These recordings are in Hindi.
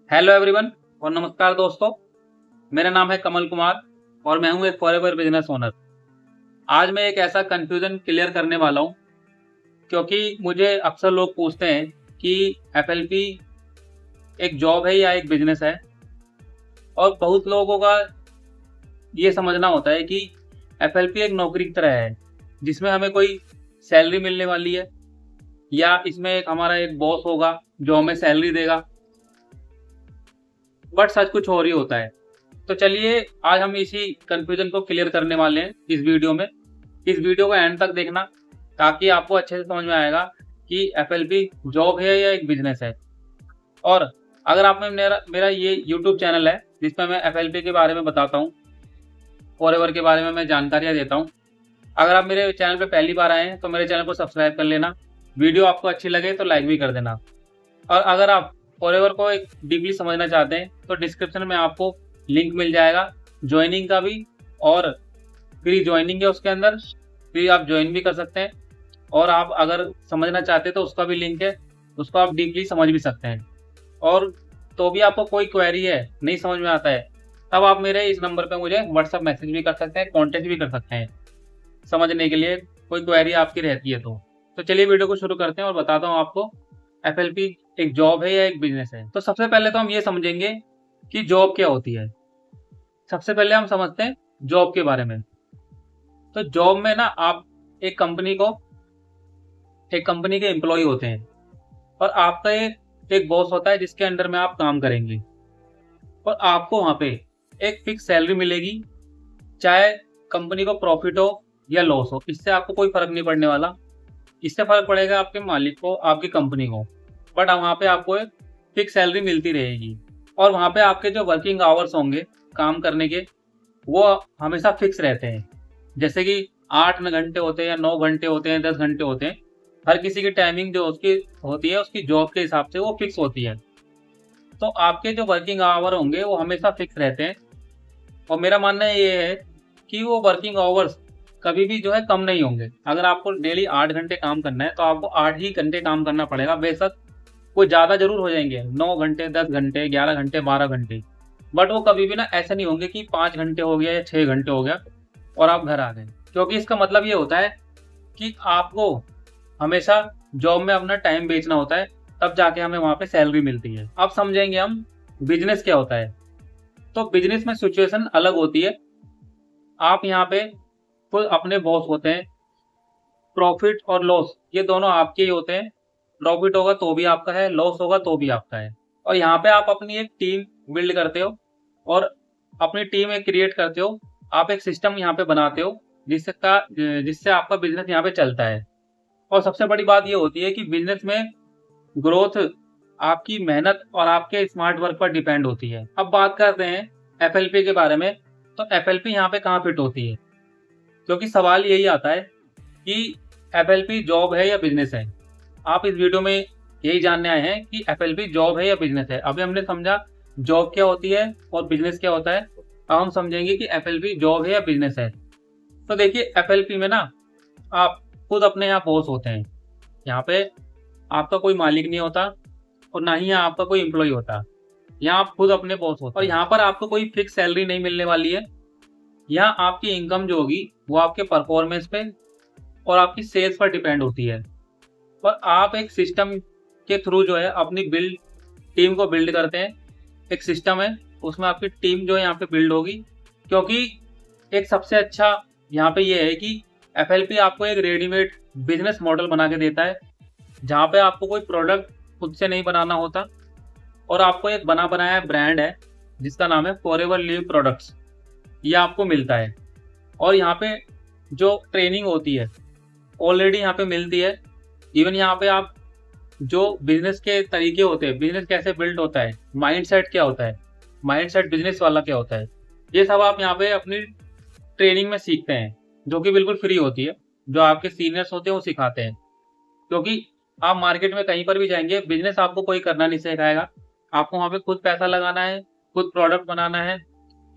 हेलो एवरीवन और नमस्कार दोस्तों। मेरा नाम है कमल कुमार और मैं हूं एक फॉरएवर बिजनेस ओनर। आज मैं एक ऐसा कंफ्यूजन क्लियर करने वाला हूं क्योंकि मुझे अक्सर लोग पूछते हैं कि एफएलपी एक जॉब है या एक बिजनेस है। और बहुत लोगों का ये समझना होता है कि एफएलपी एक नौकरी की तरह है जिसमें हमें कोई सैलरी मिलने वाली है या इसमें एक हमारा एक बॉस होगा जो हमें सैलरी देगा। बट सच कुछ और ही होता है। तो चलिए आज हम इसी कंफ्यूजन को क्लियर करने वाले हैं इस वीडियो में। इस वीडियो को एंड तक देखना ताकि आपको अच्छे से समझ में आएगा कि एफएलपी जॉब है या एक बिजनेस है। और अगर आपने मेरा ये यूट्यूब चैनल है जिसमें मैं एफएलपी के बारे में बताता हूँ, फॉरएवर के बारे में मैं जानकारियाँ देता हूँ। अगर आप मेरे चैनल पर पहली बार आए हैं तो मेरे चैनल को सब्सक्राइब कर लेना। वीडियो आपको अच्छी लगे तो लाइक भी कर देना। और अगर आप फॉरएवर को एक डीपली समझना चाहते हैं तो डिस्क्रिप्शन में आपको लिंक मिल जाएगा ज्वाइनिंग का भी, और फ्री ज्वाइनिंग है उसके अंदर, फ्री आप ज्वाइन भी कर सकते हैं। और आप अगर समझना चाहते हैं तो उसका भी लिंक है, उसको आप डीपली समझ भी सकते हैं। और तो भी आपको कोई क्वेरी है, नहीं समझ में आता है, तब आप मेरे इस नंबर पे मुझे व्हाट्सअप मैसेज भी कर सकते हैं, कॉन्टेक्ट भी कर सकते हैं समझने के लिए, कोई क्वेरी आपकी रहती है तो चलिए वीडियो को शुरू करते हैं और बताता हूँ आपको एफएलपी एक जॉब है या एक बिजनेस है। तो सबसे पहले तो हम ये समझेंगे कि जॉब क्या होती है। सबसे पहले हम समझते हैं जॉब के बारे में। तो जॉब में ना आप एक कंपनी के एम्प्लॉय होते हैं और आपका एक बॉस होता है जिसके अंडर में आप काम करेंगे और आपको वहां पे एक फिक्स सैलरी मिलेगी, चाहे कंपनी को प्रॉफिट हो या लॉस हो, इससे आपको कोई फर्क नहीं पड़ने वाला। इससे फर्क पड़ेगा आपके मालिक को, आपकी कंपनी को। बट वहाँ पे आपको एक फिक्स सैलरी मिलती रहेगी और वहाँ पे आपके जो वर्किंग आवर्स होंगे काम करने के, वो हमेशा फिक्स रहते हैं। जैसे कि 8 घंटे होते हैं या 9 घंटे होते हैं, 10 घंटे होते हैं। हर किसी की टाइमिंग जो उसकी होती है उसकी जॉब के हिसाब से वो फिक्स होती है। तो आपके जो वर्किंग आवर होंगे वो हमेशा फिक्स रहते हैं। और मेरा मानना ये है कि वो वर्किंग आवर्स कभी भी जो है कम नहीं होंगे। अगर आपको डेली 8 घंटे काम करना है तो आपको 8 ही घंटे काम करना पड़ेगा। बेशक कोई ज़्यादा जरूर हो जाएंगे, 9 घंटे, 10 घंटे, 11 घंटे, 12 घंटे, बट वो कभी भी ना ऐसे नहीं होंगे कि 5 घंटे हो गया या 6 घंटे हो गया और आप घर आ गए। क्योंकि इसका मतलब ये होता है कि आपको हमेशा जॉब में अपना टाइम बेचना होता है, तब जाके हमें वहाँ पे सैलरी मिलती है। अब समझेंगे हम बिजनेस क्या होता है। तो बिजनेस में सिचुएशन अलग होती है। आप यहाँ पे खुद अपने बॉस होते हैं। प्रॉफिट और लॉस ये दोनों आपके ही होते हैं। प्रॉफिट होगा तो भी आपका है, लॉस होगा तो भी आपका है। और यहाँ पे आप अपनी एक टीम बिल्ड करते हो और अपनी टीम एक क्रिएट करते हो। आप एक सिस्टम यहाँ पे बनाते हो जिससे आपका बिजनेस यहाँ पे चलता है। और सबसे बड़ी बात ये होती है कि बिजनेस में ग्रोथ आपकी मेहनत और आपके स्मार्ट वर्क पर डिपेंड होती है। अब बात करते हैं एफएलपी के बारे में। तो एफएलपी यहाँ पे कहाँ फिट होती है, क्योंकि सवाल यही आता है कि एफएलपी जॉब है या बिजनेस है। आप इस वीडियो में यही जानने आए हैं कि एफएलपी जॉब है या बिजनेस है। अभी हमने समझा जॉब क्या होती है और बिजनेस क्या होता है। अब हम समझेंगे कि एफएलपी जॉब है या बिजनेस है। तो देखिए एफएलपी में ना आप खुद अपने यहाँ बॉस होते हैं। यहाँ पे आपका कोई मालिक नहीं होता और ना ही यहाँ आपका कोई एम्प्लॉय होता। यहाँ आप खुद अपने बॉस होते हैं और यहाँ पर आपको कोई फिक्स सैलरी नहीं मिलने वाली है। यहाँ आपकी इनकम जो होगी वो आपके परफॉर्मेंस पे और आपकी सेल्स पर डिपेंड होती है। और आप एक सिस्टम के थ्रू जो है अपनी टीम को बिल्ड करते हैं। एक सिस्टम है, उसमें आपकी टीम जो है यहाँ पे बिल्ड होगी। क्योंकि एक सबसे अच्छा यहाँ पे ये है कि एफएलपी आपको एक रेडीमेड बिजनेस मॉडल बना के देता है, जहाँ पे आपको कोई प्रोडक्ट खुद से नहीं बनाना होता और आपको एक बना बनाया ब्रांड है जिसका नाम है फॉरएवर लिव प्रोडक्ट्स, ये आपको मिलता है। और यहाँ पे जो ट्रेनिंग होती है ऑलरेडी यहाँ पे मिलती है। इवन यहाँ पे आप जो बिजनेस के तरीके होते हैं, बिजनेस कैसे बिल्ड होता है, माइंडसेट क्या होता है, माइंडसेट बिजनेस वाला क्या होता है, ये सब आप यहाँ पे अपनी ट्रेनिंग में सीखते हैं, जो कि बिल्कुल फ्री होती है। जो आपके सीनियर्स होते हैं वो सिखाते हैं। क्योंकि आप मार्केट में कहीं पर भी जाएंगे, बिजनेस आपको कोई करना नहीं सिखाएगा। आपको वहाँ पे खुद पैसा लगाना है, खुद प्रोडक्ट बनाना है,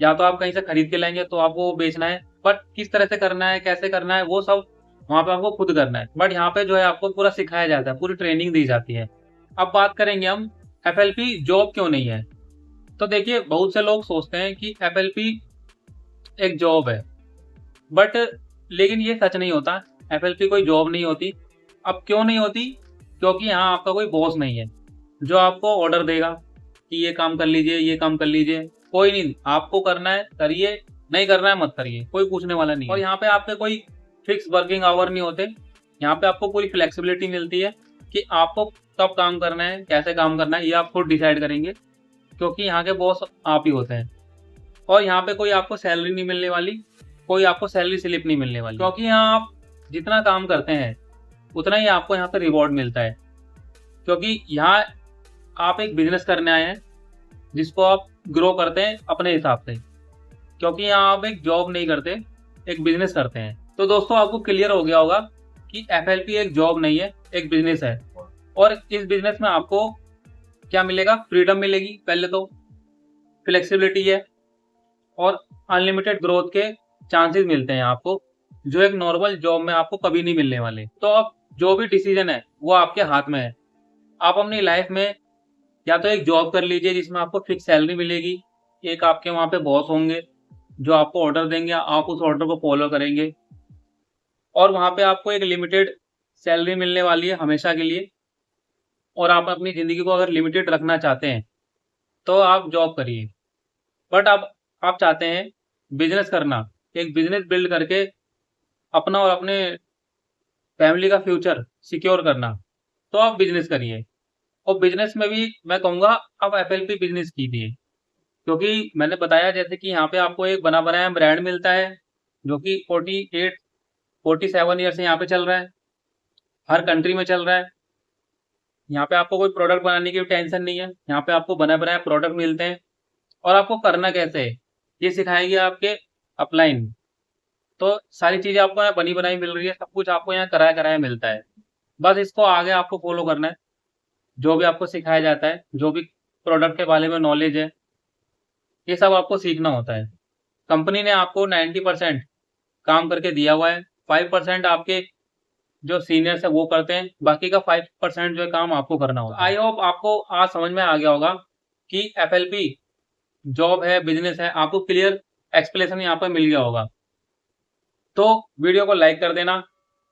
या तो आप कहीं से खरीद के लाएंगे तो आपको वो बेचना है। बट किस तरह से करना है, कैसे करना है, वो सब वहाँ पे आपको खुद करना है। बट यहाँ पे जो है आपको पूरा सिखाया जाता है, पूरी ट्रेनिंग दी जाती है। अब बात करेंगे हम एफएलपी जॉब क्यों नहीं है। तो देखिए, बहुत से लोग सोचते हैं कि FLP एक जॉब है, बट लेकिन ये सच नहीं होता। FLP कोई जॉब नहीं होती। अब क्यों नहीं होती? क्योंकि यहाँ आपका कोई बॉस नहीं है जो आपको ऑर्डर देगा कि ये काम कर लीजिए, ये काम कर लीजिए। कोई नहीं, आपको करना है करिए, नहीं करना है मत करिए, कोई पूछने वाला नहीं है। और यहाँ पे आपके कोई फिक्स वर्किंग आवर नहीं होते। यहाँ पे आपको पूरी फ्लेक्सिबिलिटी मिलती है कि आपको कब काम करना है, कैसे काम करना है, ये आप खुद डिसाइड करेंगे, क्योंकि यहाँ के बॉस आप ही होते हैं। और यहाँ पे कोई आपको सैलरी नहीं मिलने वाली, कोई आपको सैलरी स्लिप नहीं मिलने वाली, क्योंकि यहाँ आप जितना काम करते हैं उतना ही आपको यहाँ पे रिवॉर्ड मिलता है। क्योंकि यहाँ आप एक बिजनेस करने आए हैं जिसको आप ग्रो करते हैं अपने हिसाब से, क्योंकि यहाँ आप एक जॉब नहीं करते, एक बिजनेस करते हैं। तो दोस्तों, आपको क्लियर हो गया होगा कि FLP एक जॉब नहीं है, एक बिजनेस है। और इस बिजनेस में आपको क्या मिलेगा? फ्रीडम मिलेगी, पहले तो फ्लेक्सिबिलिटी है, और अनलिमिटेड ग्रोथ के चांसेस मिलते हैं आपको, जो एक नॉर्मल जॉब में आपको कभी नहीं मिलने वाले। तो अब जो भी डिसीजन है वो आपके हाथ में है। आप अपनी लाइफ में या तो एक जॉब कर लीजिए जिसमें आपको फिक्स सैलरी मिलेगी, एक आपके वहाँ पे बॉस होंगे जो आपको ऑर्डर देंगे, आप उस ऑर्डर को फॉलो करेंगे, और वहाँ पे आपको एक लिमिटेड सैलरी मिलने वाली है हमेशा के लिए। और आप अपनी ज़िंदगी को अगर लिमिटेड रखना चाहते हैं तो आप जॉब करिए। बट अब आप चाहते हैं बिजनेस करना, एक बिजनेस बिल्ड करके अपना और अपने फैमिली का फ्यूचर सिक्योर करना, तो आप बिजनेस करिए। और बिजनेस में भी मैं कहूँगा आप FLP बिजनेस कीजिए, क्योंकि मैंने बताया जैसे कि यहाँ पे आपको एक बना बनाया ब्रांड मिलता है जो कि 47 ईयर से यहाँ पे चल रहा है, हर कंट्री में चल रहा है। यहाँ पे आपको कोई प्रोडक्ट बनाने की टेंशन नहीं है, यहाँ पे आपको बना बनाया प्रोडक्ट मिलते हैं। और आपको करना कैसे है ये सिखाएगी आपके अपलाइन। तो सारी चीज़ें आपको यहाँ बनी बनाई मिल रही है, सब कुछ आपको यहाँ कराया कराया मिलता है। बस इसको आगे आपको फॉलो करना है, जो भी आपको सिखाया जाता है, जो भी प्रोडक्ट के बारे में नॉलेज है, ये सब आपको सीखना होता है। कंपनी ने आपको 90% काम करके दिया हुआ है, 5% आपके जो सीनियर्स है वो करते हैं, बाकी का 5% जो है काम आपको करना होगा। आई होप आपको आज समझ में आ गया होगा कि FLP जॉब है, बिजनेस है, आपको क्लियर एक्सप्लेनेशन यहाँ पर मिल गया होगा। तो वीडियो को लाइक कर देना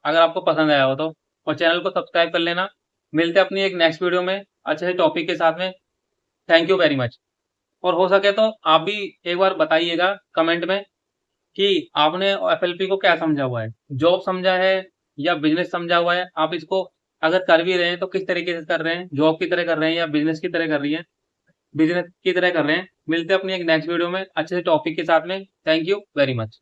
अगर आपको पसंद आया हो तो, और चैनल को सब्सक्राइब कर लेना। मिलते हैं अपनी एक नेक्स्ट वीडियो में अच्छे से टॉपिक के साथ में। Thank you very much. और हो सके तो आप भी एक बार बताइएगा कमेंट में कि आपने FLP को क्या समझा हुआ है, जॉब समझा है या बिजनेस समझा हुआ है। आप इसको अगर कर भी रहे हैं तो किस तरीके से कर रहे हैं, जॉब की तरह कर रहे हैं या बिजनेस की तरह कर रही है, बिजनेस की तरह कर रहे हैं। मिलते हैं अपनी एक नेक्स्ट वीडियो में अच्छे से टॉपिक के साथ में। Thank you very much.